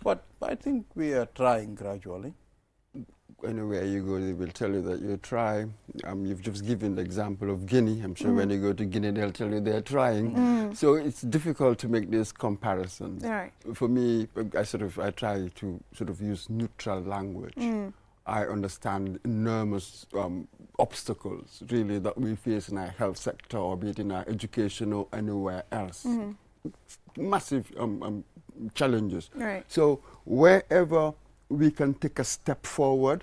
But I think we are trying gradually. Anywhere you go, they will tell you that you try. You've just given the example of Guinea. I'm sure when you go to Guinea, they'll tell you they're trying. So it's difficult to make these comparisons. Right. For me, I try to sort of use neutral language. I understand enormous obstacles, really, that we face in our health sector, or be it in our education or anywhere else. Massive challenges. Right. So wherever we can take a step forward,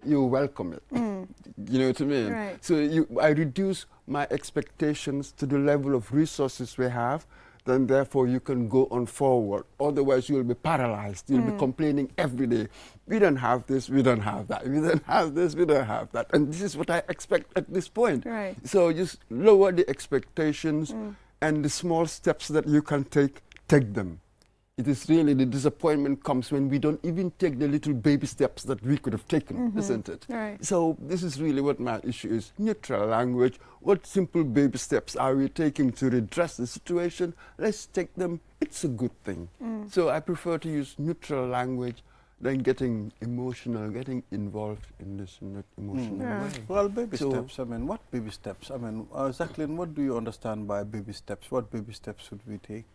you welcome it. You know what I mean? Right. So I reduce my expectations to the level of resources we have, then therefore you can go on forward. Otherwise you'll be paralyzed. You'll be complaining every day. We don't have this, we don't have that. We don't have this, we don't have that. And this is what I expect at this point. Right. So just lower the expectations and the small steps that you can take them. It is really, the disappointment comes when we don't even take the little baby steps that we could have taken, isn't it? Right. So this is really what my issue is. Neutral language. What simple baby steps are we taking to redress the situation? Let's take them. It's a good thing. So I prefer to use neutral language than getting emotional, getting involved in this emotional way. Well, baby steps. I mean, what baby steps? I mean, Jacqueline, what do you understand by baby steps? What baby steps should we take?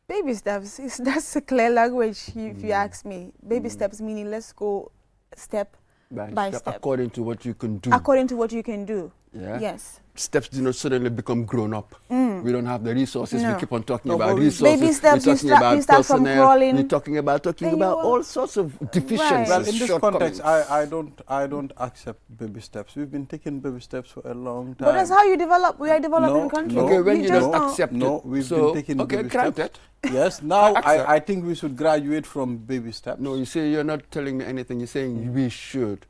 Baby steps, that's a clear language if you ask me. Baby steps meaning let's go step by step. According to what you can do. According to what you can do. Yeah. Yes. Steps do not suddenly become grown up. We don't have the resources. No. We keep on talking No, about but resources. Baby steps, We're you talking start- about you start from personnel. crawling. We're talking about And you all sorts of deficiencies. Well, in this shortcomings. context, I don't accept baby steps. We've been taking baby steps for a long time. But that's how you develop. We are developing No, country. no, Okay, when We you just don't don't- accept No, it. we've so, been taking okay, baby granted. steps. Yes, now accept. I think we should graduate from baby steps. No, you say you're not telling me anything. You're saying we should.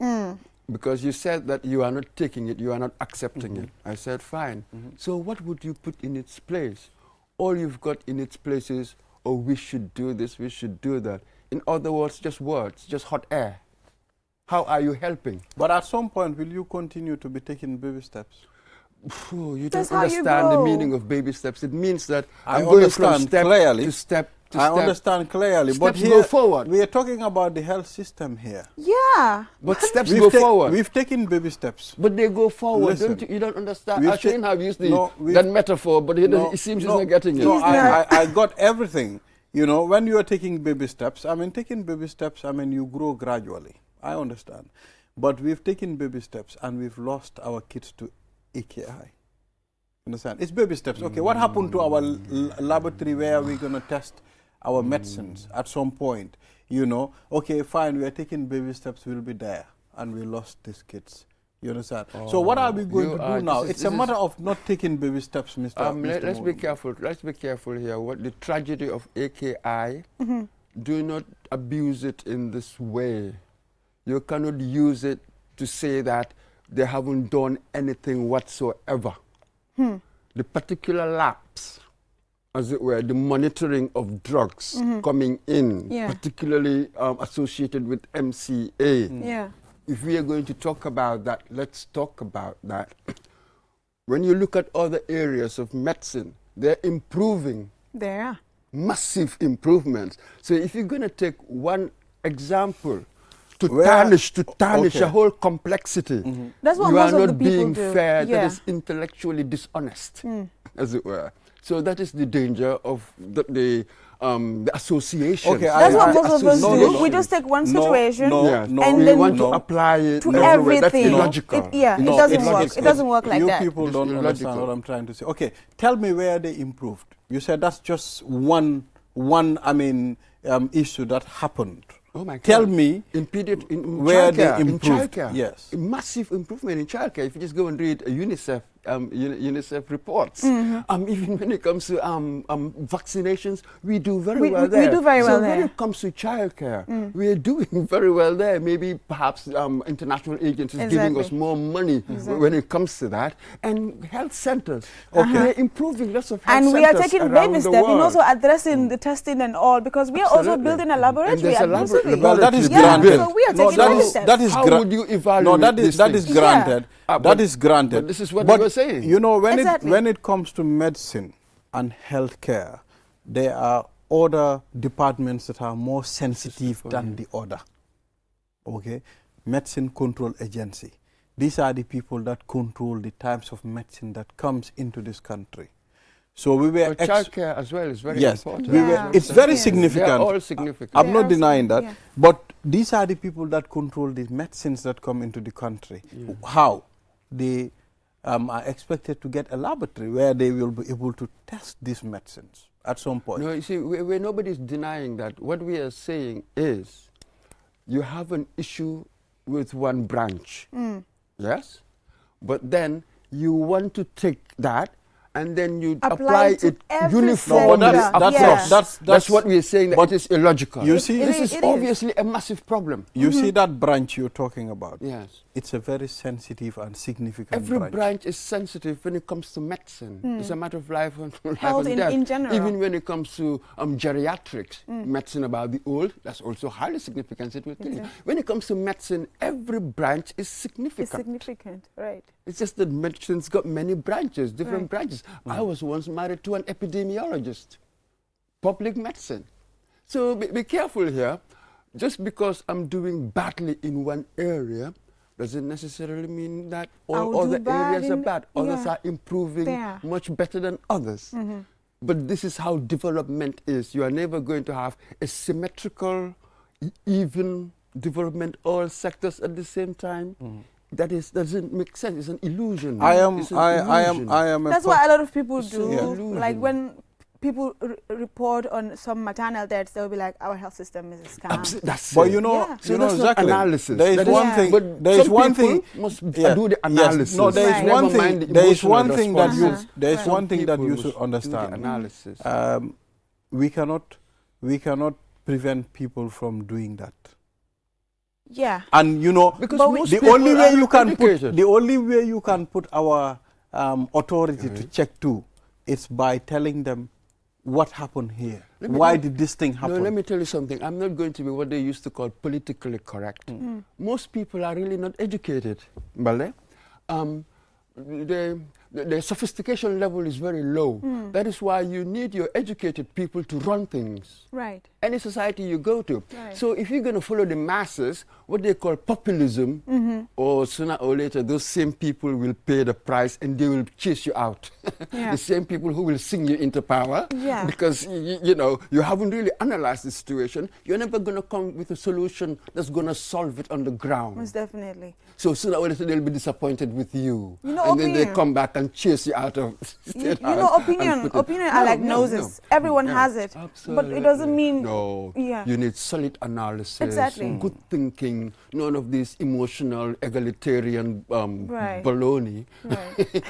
Because you said that you are not taking it, you are not accepting it. I said, fine. So what would you put in its place? All you've got in its place is, oh, we should do this, we should do that. In other words, just hot air. How are you helping? But at some point, will you continue to be taking baby steps? You don't That's how you understand the grow. meaning of baby steps. It means that I I'm going from understand step clearly. to step to I step. understand clearly, but Steps here go forward. we are talking about the health system here. Yeah. But steps We've go ta- forward. We've taken baby steps. But they go forward. Listen, You don't understand. we've I shouldn't ta- have used No, we've- that metaphor, but No, it seems no, he's not getting it. No, He's not. I got everything. You know, when you are taking baby steps, taking baby steps, you grow gradually. I understand. But we've taken baby steps and we've lost our kids to AKI. Understand? It's baby steps. Okay, what happened to our laboratory where we're going to test our medicines at some point? You know, okay, fine, we are taking baby steps, we'll be there. And we lost these kids. You understand? So what are we going to do now? It's a matter of not taking baby steps, Mr. Let's be Modu. careful. Let's be careful here. What the tragedy of AKI, do not abuse it in this way. You cannot use it to say that they haven't done anything whatsoever. The particular lapse, as it were, the monitoring of drugs coming in, Yeah. particularly associated with MCA. Yeah. If we are going to talk about that, let's talk about that. When you look at other areas of medicine, they're improving, There. massive improvements. So if you're going to take one example to Where- tarnish okay. a whole complexity, That's what you most are of not the people being do. fair. Yeah. That is intellectually dishonest, as it were. So that is the danger of the association. Okay, That's what I- most of us no, do. no, no. We just take one No, situation no, Yes. no, and we then want no. to apply it to everywhere. That's everything. illogical. It doesn't it's work. logical. It doesn't work like you that. people It's don't understand illogical. what I'm trying to say. Okay, tell me where they improved. You said that's just one issue that happened. Oh my God. Tell me in where they childcare, in improved. childcare. Yes. A massive improvement in childcare. If you just go and read UNICEF reports, even when it comes to vaccinations, we do very well there. We do very well so when there. it comes to childcare, we are doing very well there. Maybe perhaps international agencies giving us Exactly. more money when it comes to that. And health centers, Okay. we're improving lots of health And centers we are taking around baby the steps in world. also addressing the testing and all, because we are also Absolutely. building a laboratory. And there's a exclusively. Well, that is Yeah, granted. so we are No, taking that baby is- steps. that is How gra- would you evaluate No, that these is things? granted. Ah, That but- is granted. but this is what But they were saying. You know, Exactly. when it comes to medicine and healthcare, there are other departments that are more sensitive than the other. Okay, Medicine Control Agency. These are the people that control the types of medicine that comes into this country. So we were But childcare as well is very yes, important. we were, Yeah. it's very Yes. significant. They are all significant. I'm They not are denying that, significant, but these are the people that control the medicines that come into the country. How? They are expected to get a laboratory where they will be able to test these medicines at some point. No, you see, nobody's denying that. What we are saying is you have an issue with one branch, yes? But then you want to take that and then you apply to it every uniformly No, sector. across. Yeah. That's what we are saying, that but it is illogical. you see- this It is is. obviously a massive problem. You see that branch you're talking about? Yes. It's a very sensitive and significant Every branch. branch is sensitive when it comes to medicine. It's a matter of life and, Health and in- death. in general. Even when it comes to geriatrics, medicine about the old, that's also highly significant. It will kill you. When it comes to medicine, every branch is It's significant. significant, right? It's just that medicine's got many branches, different Right. branches. I was once married to an epidemiologist, public medicine. So be careful here. Just because I'm doing badly in one area doesn't necessarily mean that I'll all do other bad areas are in- bad. Others yeah. are improving There. much better than others. But this is how development is. You are never going to have a symmetrical, even development, all sectors at the same time. that doesn't make sense. It's an illusion. I am. It's an I illusion. am. That's what a lot of people It's do. an illusion. Like when people report on some maternal deaths, they'll be like, "Our health system is a scam." That's But it. you know, Yeah. So you know that's not exactly. analysis. There is That one Yeah. thing. But There is some one people thing. must Yeah. do the Yes. analysis. No, there is Right. one Never mind thing. the There is emotional one thing that you. responses. There is Right. one thing that People you must should do the understand. analysis. We cannot prevent people from doing that. Yeah. And you know, Because But most the people only way are you can educated. put the only way you can put our authority to check to, is by telling them what happened here. Why did this thing happen? No, let me tell you something. I'm not going to be what they used to call politically correct. Most people are really not educated, Bale. The sophistication level is very low. That is why you need your educated people to run things. Right. Any society you go to. Right. So if you're going to follow the masses, what they call populism, or sooner or later, those same people will pay the price and they will chase you out. Yeah. The same people who will sing you into power. Yeah. Because, you know, you haven't really analyzed the situation. You're never going to come with a solution that's going to solve it on the ground. Most definitely. So sooner or later, they'll be disappointed with you. You know, and then they opinion. come back and chase you out of You know, opinion are like noses. Everyone has it. But it doesn't mean... No. Yeah. You need solid analysis, Exactly. good thinking, none of this emotional, egalitarian Right. baloney. Right.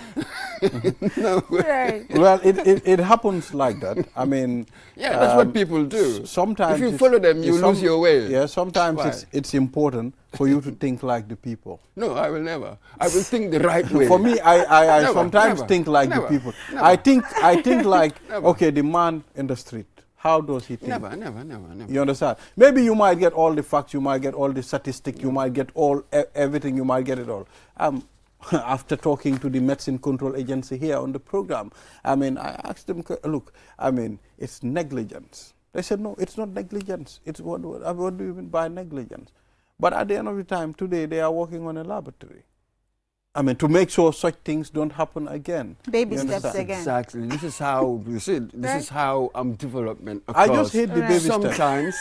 No. Right. Well, it happens like that. I mean, Yeah, that's what people do. Sometimes If you it's- follow them, you it's lose your way. Yeah, sometimes Why? it's important for you to think like the people. No, I will never. I will think the right way. For me, I Never, sometimes never, think like never, the people. never. I think like, Never. okay, the man in the street, how does he think? Never. You understand? Maybe you might get all the facts, you might get all the statistics, you might get everything, you might get it all. After talking to the Medicine Control Agency here on the program, I mean, I asked them, look, I mean, it's negligence. They said, no, it's not negligence. It's what do you mean by negligence? But at the end of the time, today, they are working on a laboratory. I mean, to make sure such things don't happen again. Baby You steps understand? again. Exactly. This is how you see. This Right. is how development I occurs. just hate the Right. baby steps.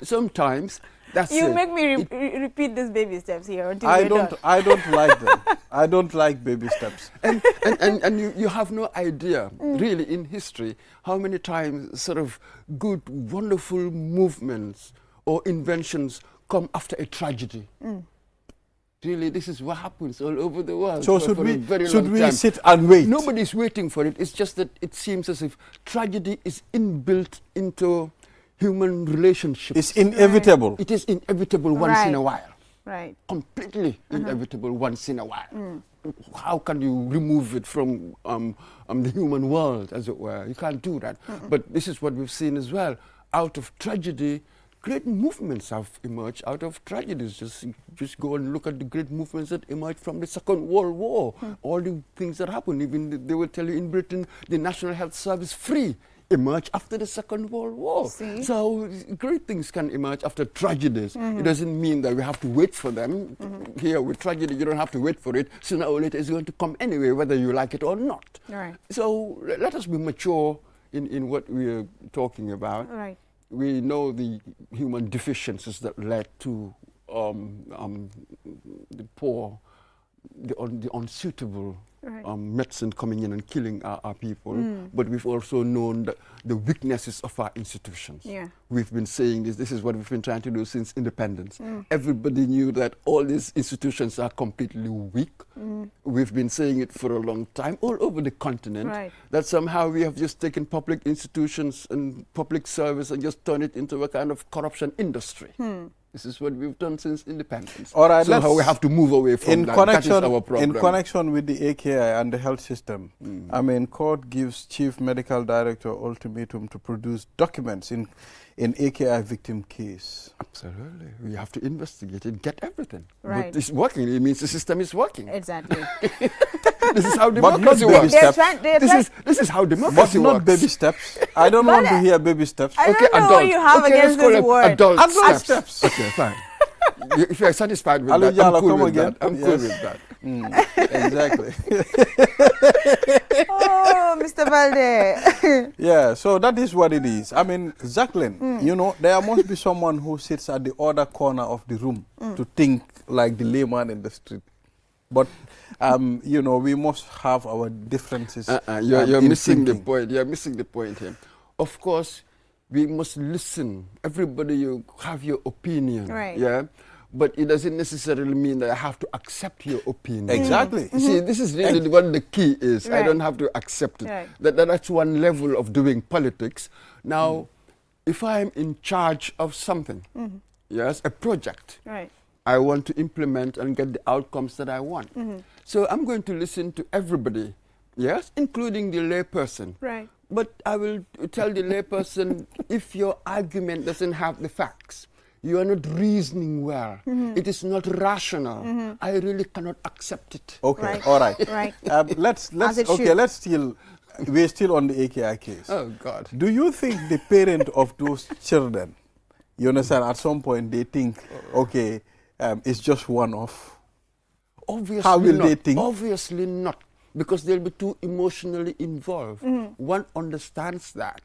Sometimes that's You it. make me repeat these baby steps here until I we're don't done. like them. I don't like baby steps. and you have no idea, really, in history, how many times sort of good, wonderful movements or inventions come after a tragedy. Really, this is what happens all over the world. So for a very long we time. sit and wait? Nobody's waiting for it. It's just that it seems as if tragedy is inbuilt into human relationships. It's inevitable. It is inevitable once in a while. Right. Completely inevitable once in a while. How can you remove it from the human world, as it were? You can't do that. But this is what we've seen as well. Out of tragedy, great movements have emerged out of tragedies. Just go and look at the great movements that emerged from the Second World War. All the things that happened. Even they will tell you in Britain, the National Health Service free emerged after the Second World War. See? So great things can emerge after tragedies. It doesn't mean that we have to wait for them. Here with tragedy, you don't have to wait for it. Sooner or later, it's going to come anyway, whether you like it or not. Right. So let us be mature in what we are talking about. Right. We know the human deficiencies that led to the poor, the unsuitable medicine coming in and killing our people. But we've also known the weaknesses of our institutions. Yeah. We've been saying this is what we've been trying to do since independence. Everybody knew that all these institutions are completely weak. We've been saying it for a long time all over the continent, Right. that somehow we have just taken public institutions and public service and just turned it into a kind of corruption industry. This is what we've done since independence. All right, so how we have to move away from that. That is our problem. In connection with the AKI and the health system, I mean, court gives chief medical director ultimatum to produce documents in AKI victim case. Absolutely. We have to investigate it, get everything. Right. But it's working. It means the system is working. Exactly. This is how But not democracy baby works. steps. This is how But democracy not works. baby steps. I don't want to hear baby steps. I don't know what you have Okay, against let's call this it word. Adult steps. Okay, fine. If you're satisfied with Ali that, Jala, I'm cool come with again. that. I'm cool with that. Exactly. Oh, Mr. Valde. Yeah, so that is what it is. I mean, Jacqueline, you know, there must be someone who sits at the other corner of the room to think like the layman in the street. But, you know, we must have our differences. You're missing the thinking. point. You're missing the point here. Of course, we must listen. Everybody, you have your opinion. Right. Yeah. But it doesn't necessarily mean that I have to accept your opinion. Exactly. You see, this is really what the key is. I Right. don't have to accept it. Right. That's one level of doing politics. Now, if I'm in charge of something, yes, a project, Right. I want to implement and get the outcomes that I want. So I'm going to listen to everybody, yes, including the layperson. Right. But I will tell the layperson, if your argument doesn't have the facts, you are not reasoning well, it is not rational, I really cannot accept it. Okay, Right. all right. Right. Let's it should. we're still on the AKI case. Oh, God. Do you think the parent of those children, you understand, at some point they think, okay, it's just one-off? Obviously How will not. they think? Obviously not, because they'll be too emotionally involved. One understands that.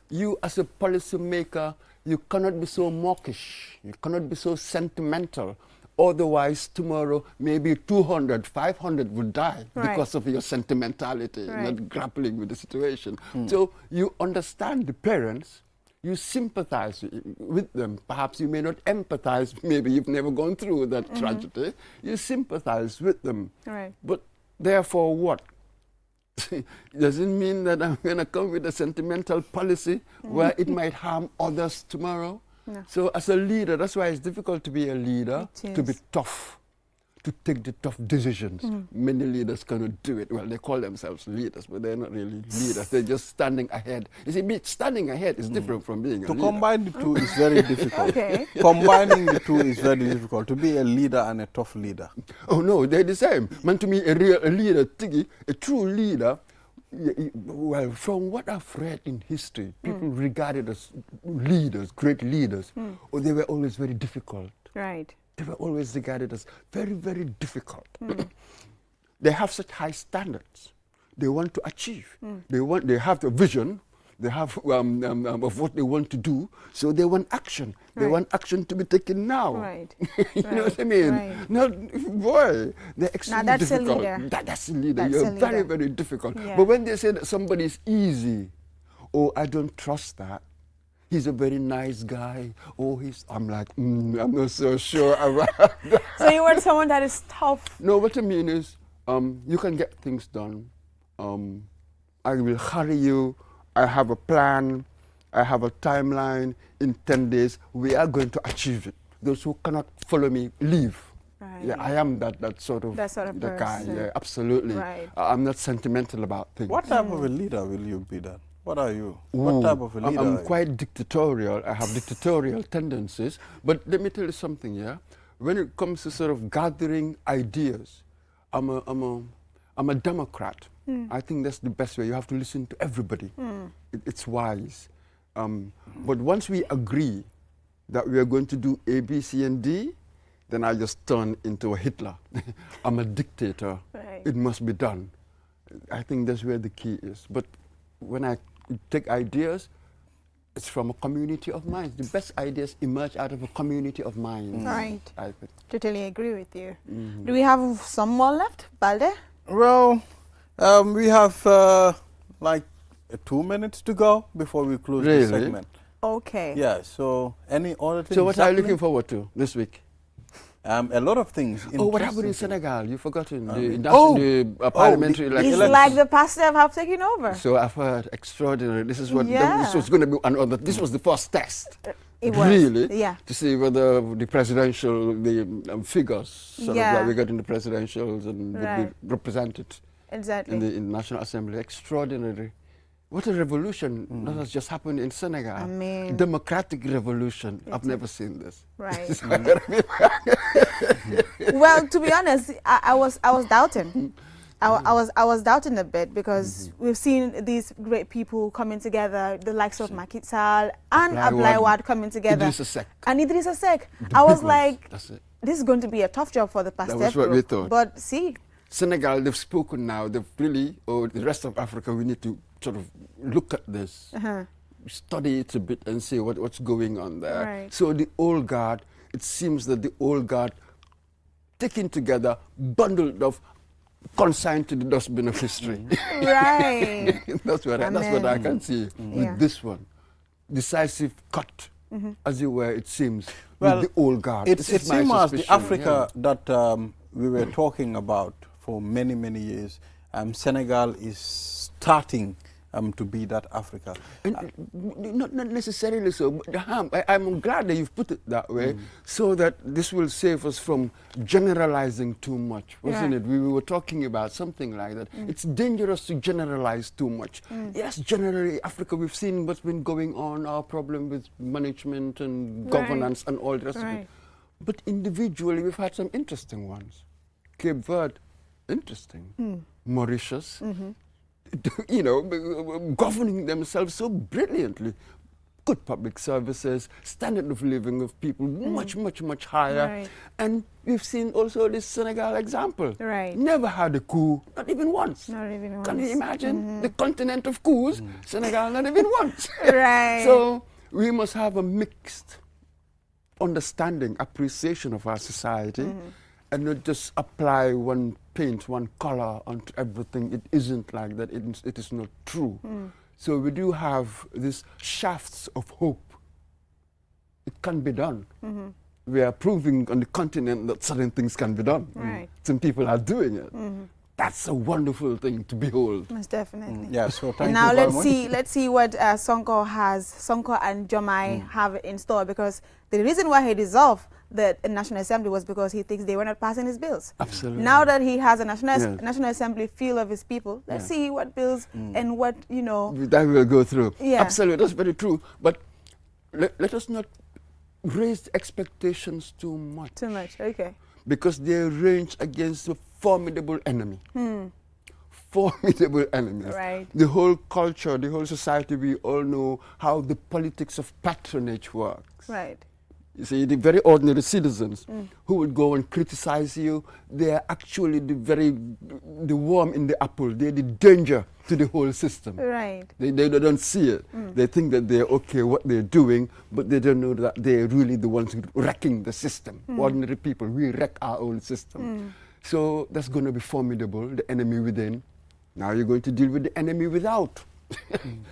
You as a policymaker, you cannot be so mawkish. You cannot be so sentimental. Otherwise, tomorrow, maybe 200, 500 will die Right. because of your sentimentality, Right. not grappling with the situation. So you understand the parents, you sympathize with them. Perhaps you may not empathize, maybe you've never gone through that tragedy. You sympathize with them. Right. But therefore what? Doesn't mean that I'm going to come with a sentimental policy where it might harm others tomorrow. No. So as a leader, that's why it's difficult to be a leader, It to be is. tough, to take the tough decisions. Many leaders cannot do it. Well, they call themselves leaders, but they're not really leaders. They're just standing ahead. You see, standing ahead is different from being a To leader. combine the two is very difficult. Okay. Combining the two is very difficult. To be a leader and a tough leader. Oh no, they're the same. Man, to me, a leader, Tiggy, a true leader. Well, from what I've read in history, people regarded as leaders, great leaders, or they were always very difficult. Right. They were always regarded as very, very difficult. They have such high standards. They want to achieve. They have the vision. They have of what they want to do. So they want action. They Right. want action to be taken now. Right. You know what I Right. mean? Right. No, boy, they're extremely that's a difficult. leader. That's a leader. That's You're a very, leader. very difficult. Yeah. But when they say that somebody is easy, oh, I don't trust that. He's a very nice guy. Oh, I'm like, I'm not so sure about that. So you want someone that is tough. No, what I mean is, you can get things done. I will hurry you. I have a plan. I have a timeline. In 10 days, we are going to achieve it. Those who cannot follow me, leave. Right. Yeah, I am that sort of That sort of the guy. person. Yeah, absolutely. Right. I'm not sentimental about things. What type of a leader will you be then? What are you? What Ooh, type of a leader I'm are you? quite dictatorial. I have dictatorial tendencies. But let me tell you something, yeah? When it comes to sort of gathering ideas, I'm a Democrat. I think that's the best way. You have to listen to everybody. It's wise. But once we agree that we are going to do A, B, C, and D, then I just turn into a Hitler. I'm a dictator. Right. It must be done. I think that's where the key is. But when I take ideas, it's from a community of minds. The best ideas emerge out of a community of minds. Right. I think. Totally agree with you. Do we have some more left, Balde? Well, we have like 2 minutes to go before we close the Really? segment. Okay. Yeah, so any other things So what are you happening? looking forward to this week? A lot of things. Oh, what happened in interesting things. Senegal? You've forgotten. Oh, The parliamentary the election. It's elections. like the pastor have taken over. So I've heard extraordinary. This is what Yeah. this was going to be another. This was the first test. It was. Really? Yeah. To see whether the presidential figures sort of Yeah. that we got in the presidentials and would Right. be represented Exactly. in the National Assembly. Extraordinary. What a revolution that has just happened in Senegal. I mean- Democratic revolution. I've never seen this. Right. Well, to be honest, I was doubting. I was doubting a bit because we've seen these great people coming together, the likes of Macky Sall and Ablai Ablai Wade, Wade coming together. Idrissa Seck. And Idrissa Seck. The I big was ones. like, That's it. this is going to be a tough job for the Pastef was what we group. thought. But see, Senegal, they've spoken now. They've really, the rest of Africa, we need to sort of look at this, study it a bit and see what's going on there. Right. So the old guard, it seems that the old guard taken together, bundled up, consigned to the dustbin of history. Right. That's what I can see with this one. Decisive cut, as it were, it seems, with the old guard. It seems as the Africa that we were talking about for many, many years, Senegal is starting to be that Africa. And not necessarily so, but I'm glad that you've put it that way, so that this will save us from generalizing too much, wasn't it? We were talking about something like that. It's dangerous to generalize too much. Yes, generally, Africa, we've seen what's been going on, our problem with management and governance and all the rest of it. But individually, we've had some interesting ones. Cape Verde, interesting. Mauritius, you know, governing themselves so brilliantly. Good public services, standard of living of people much, much, much higher. And we've seen also this Senegal example. Never had a coup, not even once. Not even once. Can you imagine the continent of coups? Senegal, not even once. So we must have a mixed understanding, appreciation of our society, and not just apply one paint, one color onto everything. It isn't like that. It is not true. So we do have these shafts of hope. It can be done. We are proving on the continent that certain things can be done. Some people are doing it. That's a wonderful thing to behold. Most definitely. Yeah, so thank you now very much. let's see what Sonko and Jomai have in store, because the reason why he dissolved the National Assembly was because he thinks they were not passing his bills. Absolutely. Now that he has a National Assembly feel of his people, let's see what bills and what, you know. That will go through. Absolutely, that's very true. But let us not raise expectations too much. Too much, okay. Because they range against a formidable enemy. Formidable enemies. The whole culture, the whole society, we all know how the politics of patronage works. You see, the very ordinary citizens who would go and criticize you, they are actually the worm in the apple. They're the danger to the whole system. They don't see it. They think that they're okay what they're doing, but they don't know that they're really the ones wrecking the system. Ordinary people, we wreck our own system. So that's going to be formidable, the enemy within. Now you're going to deal with the enemy without.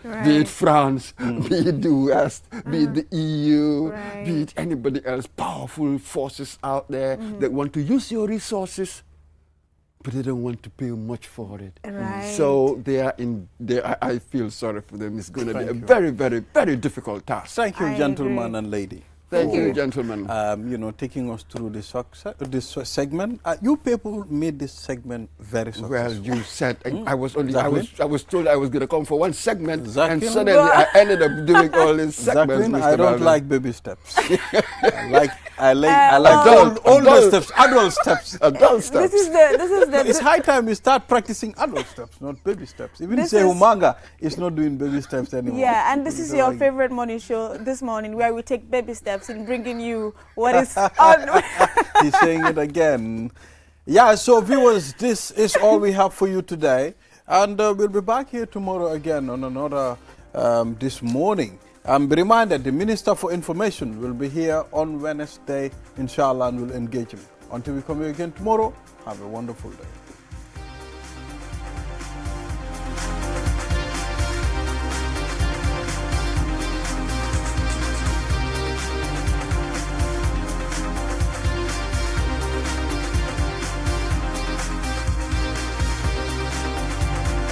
Be it France, be it the West, be it the EU, be it anybody else, powerful forces out there that want to use your resources, but they don't want to pay much for it. So they are I feel sorry for them. It's going to be a very, very, very difficult task. Thank you, gentlemen and lady. Thank you, gentlemen. You know, taking us through this segment. You people made this segment very successful. Well, you said I was told I was going to come for one segment, and Jacqueline? suddenly I ended up doing all these segments. Jacqueline, Mr. I don't Balvin. like baby steps. I like older steps, adult steps. Adult steps. This is the It's high time we start practicing adult steps, not baby steps. Even say Umanga is not doing baby steps anymore. Yeah, and this is your favorite morning show this morning, where we take baby steps in bringing you what is on. He's saying it again. Yeah, so viewers, this is all we have for you today. And we'll be back here tomorrow again on another This Morning. Be reminded, the Minister for Information will be here on Wednesday, inshallah, and will engage him. Until we come here again tomorrow, have a wonderful day.